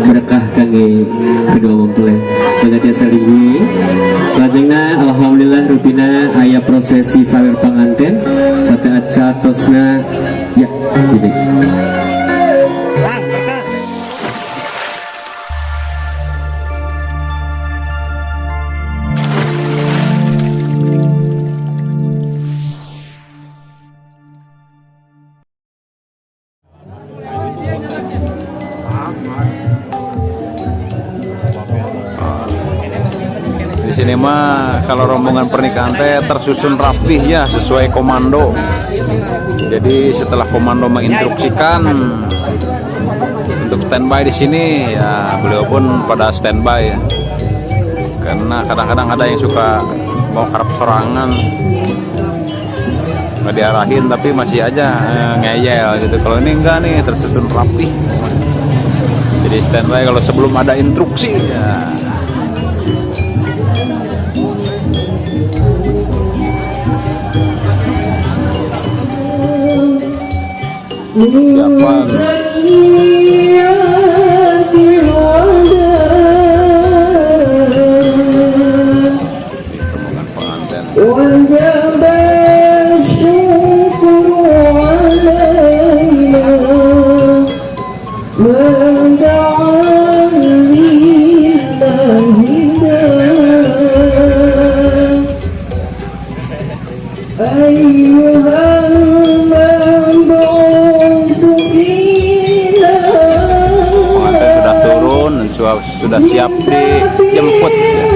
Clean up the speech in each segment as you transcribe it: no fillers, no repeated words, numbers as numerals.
berkah kangge kedua mempelai begitu salinggi. Selanjutnya alhamdulillah rutina aya prosesi sawer panganten saat satosna ya jadi di sini mah kalau rombongan pernikahan teh tersusun rapih ya sesuai komando. Jadi setelah komando menginstruksikan untuk standby di sini ya beliau pun pada standby ya. Karena kadang-kadang ada yang suka mau karep sorangan nggak diarahin tapi masih aja ngeyel gitu. Kalau ini enggak nih tersusun rapih. Jadi standby kalau sebelum ada instruksi ya. Siapa? Rombongan pengantin. Sudah siap dijemput ya.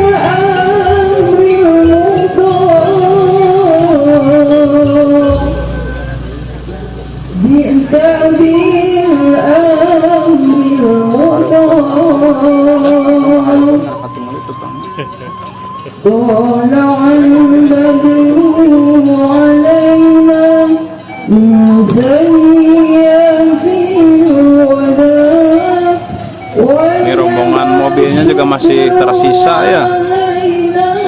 Ini rombongan mobilnya juga masih tersisa ya,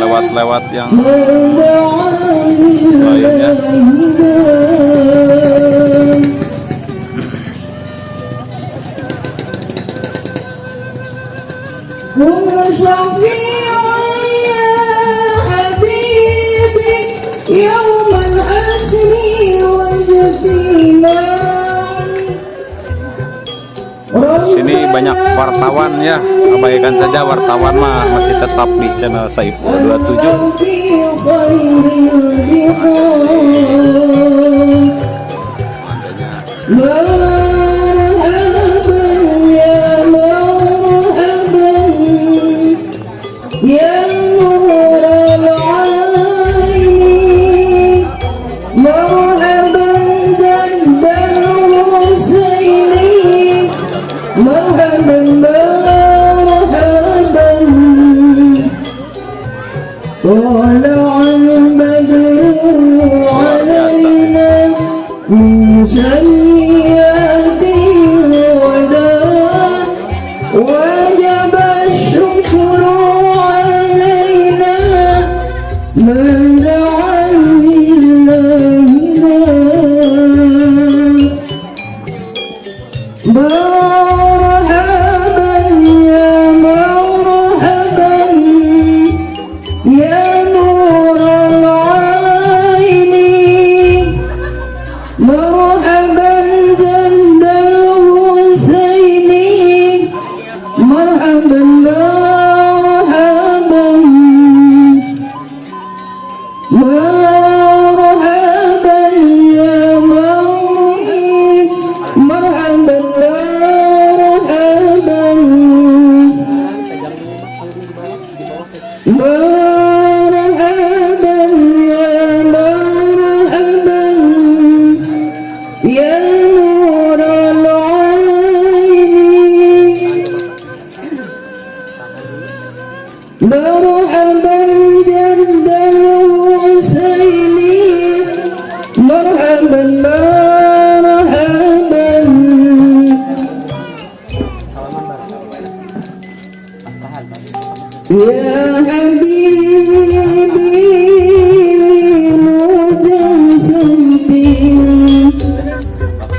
lewat-lewat yang lainnya. Sini banyak wartawan ya, abaikan saja wartawan mah masih tetap di channel Saiful 27.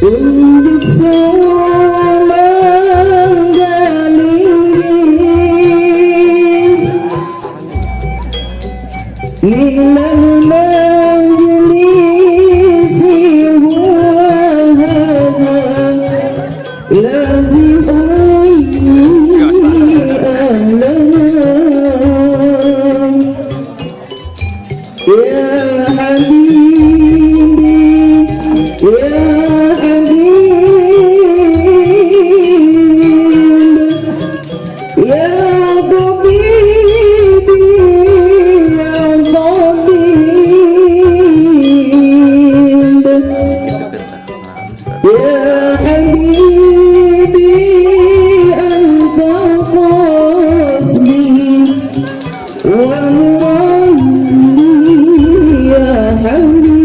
Unjuk sumbang gali إلى المجلس هو هذا لازم أهلنا يا حبيبي يا حبيب يا طبيبي يا طبيب يا حبيبي أنت قصدي ومرضي يا حبيب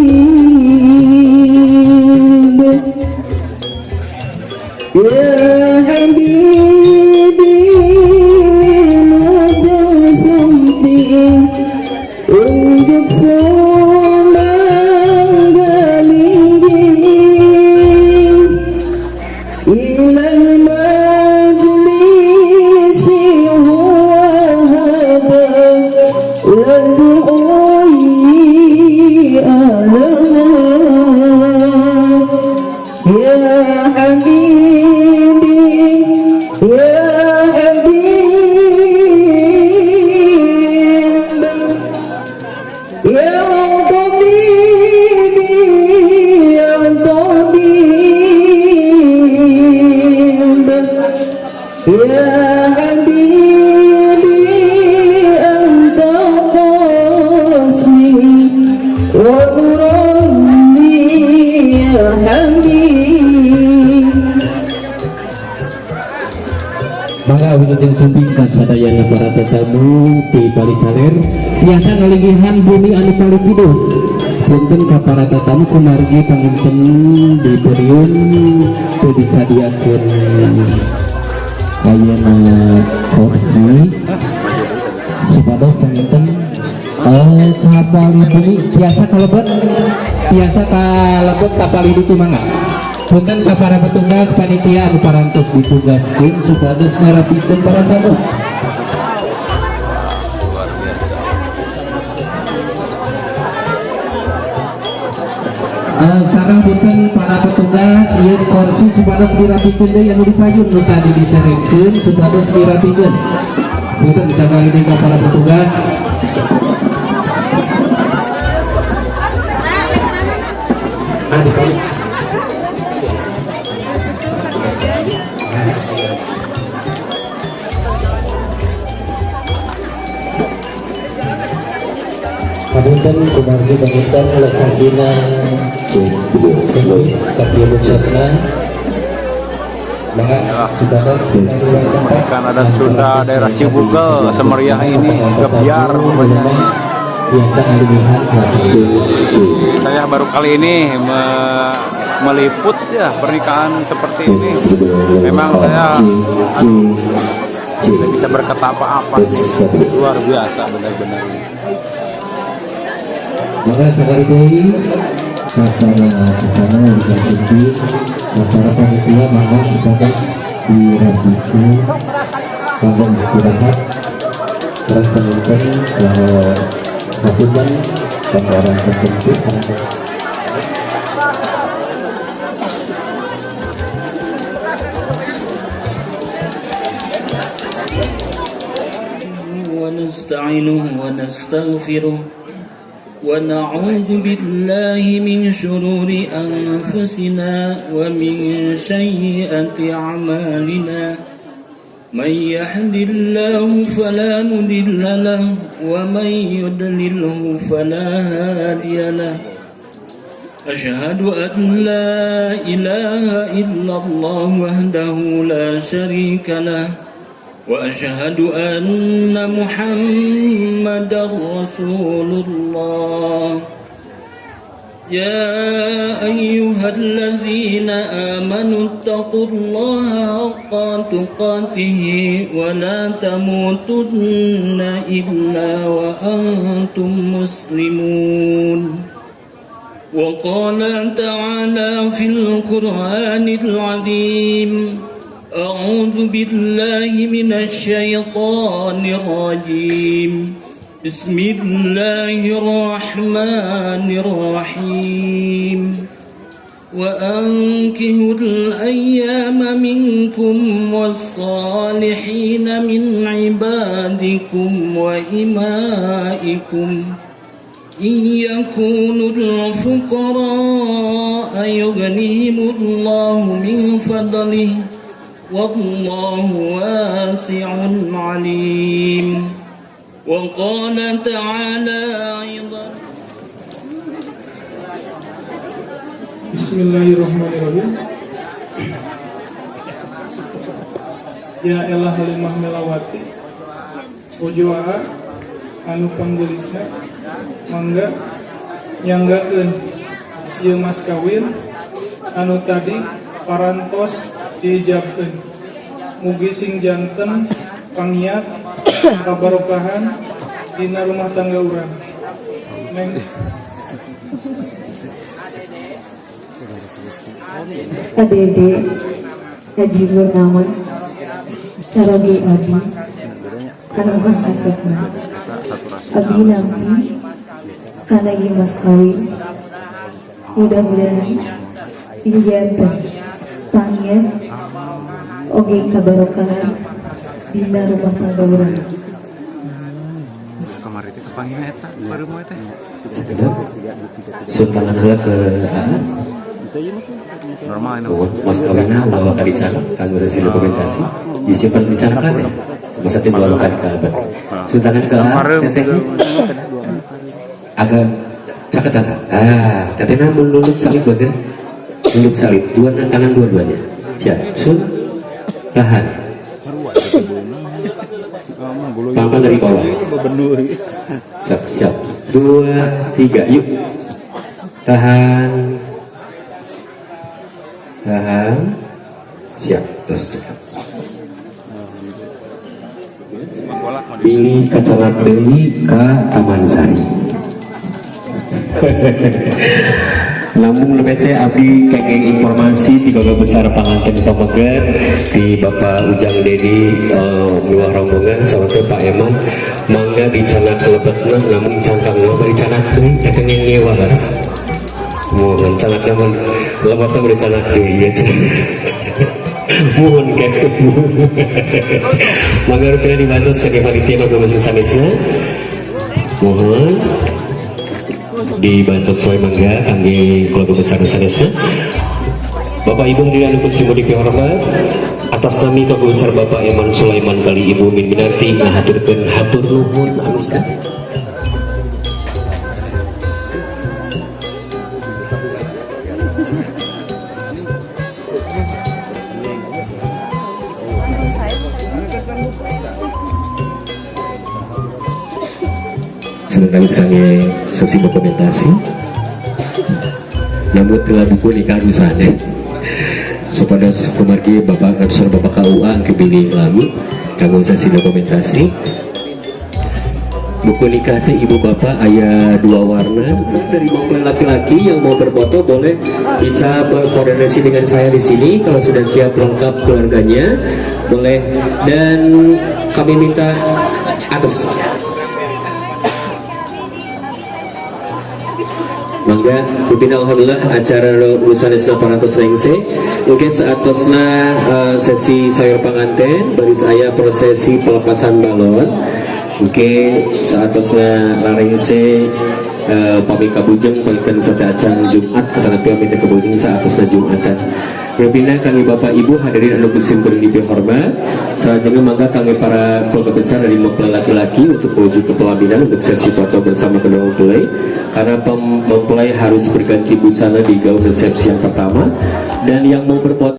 يا حبيبي مدى صمتي untuk semanggalingging ilal majlisi huwa hada lad'ui alana ya habibi ya habib ya tabibi ya tabib ya habibi anta qasdi wa urabbi ya habib. Maka wilujeng sumping kasadayana para tetamu di balik kaler biasa ngaligihan bumi anu palikido punten ka para tetamu kumargi pangunten di beriun teu disadiakeun ayeuna kursi supados pangunten kapali bumi biasa kalebet kapali itu mangga punten ka para petugas panitia anu parantos ditugaskeun supados ngarapikeun para tamu. Luar biasa. Sareng punten para petugas ieu kursi supados dirapikeun deui anu dipayun nu tadi diserengkeun supados dirapikeun. Punten sakali ka para petugas. Dipayun. Kabupaten kumargi pangitan lokasina Satya Bucatna maka sudah Pernikahan adat Sunda daerah Cibugel semeriah ini gebyar pokoknya. Saya baru kali ini meliput ya pernikahan seperti ini. Memang saya tidak bisa berkata apa-apa sih. Luar biasa benar-benar. Maka sekali lagi para dikasih para panitia maka supaya dirapikan kanggo istirahat terus kemudian lakukan orang tertentu ونستعينه ونستغفره ونعوذ بالله من شرور أنفسنا ومن سيئات أعمالنا من يهد الله فلا مضل له ومن يضلله فلا هادي له أشهد أن لا إله إلا الله وحده لا شريك له وأشهد أن محمدا رسول الله يا أيها الذين آمنوا اتقوا الله حق تقاته ولا تموتن إلا وأنتم مسلمون وقال تعالى في القرآن العظيم أعوذ بالله من الشيطان الرجيم بسم الله الرحمن الرحيم وأنكحوا الأيام منكم والصالحين من عبادكم وإمائكم إن يكونوا الفقراء يغنيهم الله من فضله والله واسع عليم وقال تعالى أيضا Bismillahirrahmanirrahim. Ya elah halimah melawati ujuaa anu panggelisna mangga nyanggakeun ieu mas kawin anu tadi parantos diijabkeun mugi sing janten pangiat kabarokahan dina rumah tangga urang. Neng Adede Haji Purnama Carogi Abi Anu Asepna Abi Nampi Kana Mas Kawin mudah-mudahan dijanten pangian oge kabarokahan dina rumah tangga urang. Kamari teh kepanggihna eta baru moe teh. Suntangan heula ke Normal ini. mas kawinna ulah kali canak kanggo sesi dokumentasi disimpan di canak teh. Masa teh ulah kali ka abad. Suntangan ke tetehnya agak caketan. Tetehna mun nunduk salib bageun. Nunduk salib, tangan dua-duanya. Siap. Sun tahan. Pangkal dari bawah. Siap, siap. 2, 3, yuk. Tahan. Tahan. Siap, terus cepat. Pilih kecelak deui ka Taman Sari. Namun lebih abdi kenging informasi di Keluarga Besar Panganten Pamegat di Bapak Ujang Dedi luar rombongan sahabat Pak Eman mangga dicanak lebetna namun cangkangna bari canak deui kenging nyewa laras mohon canak namun lebetna bari canak deui ya mohon kek mangga rupina dibantu sebagai panitia Keluarga Besar sanesna mohon dibantu sesuai mangga kami Keluarga Besar sanesna. Bapak Ibu hadirin anu sing dihormat, atas nama Keluarga Besar Bapak Eman Sulaiman kali Ibu Min Minarti ngahaturkeun hatur nuhun anu sangat. Sedang misalnya sesi dokumentasi namun telah buku nikah rusane supaya kumargi Bapak Besar Bapak KUA kepilih lalu kanggo sesi dokumentasi buku nikah teh ibu bapak ayah 2 warna dari mempelai laki-laki yang mau berfoto boleh bisa berkoordinasi dengan saya di sini kalau sudah siap lengkap keluarganya boleh dan kami minta atas mangga rutin alhamdulillah acara urusan isna parantos lengse oke saatosna sesi sayur panganten baris aya prosesi pelepasan balon oke saatosna larengse pami kabujeng painten sate acan Jumat atanapi pami kabujeng saatosna Jumatan Rupina kami Bapak Ibu hadirin anu kusim kuring dihormat salajengna mangga kami para keluarga besar dari mempelai laki-laki untuk menuju ke pelaminan untuk sesi foto bersama kedua mempelai karena mempelai harus berganti busana di gaun resepsi yang pertama dan yang mau berfoto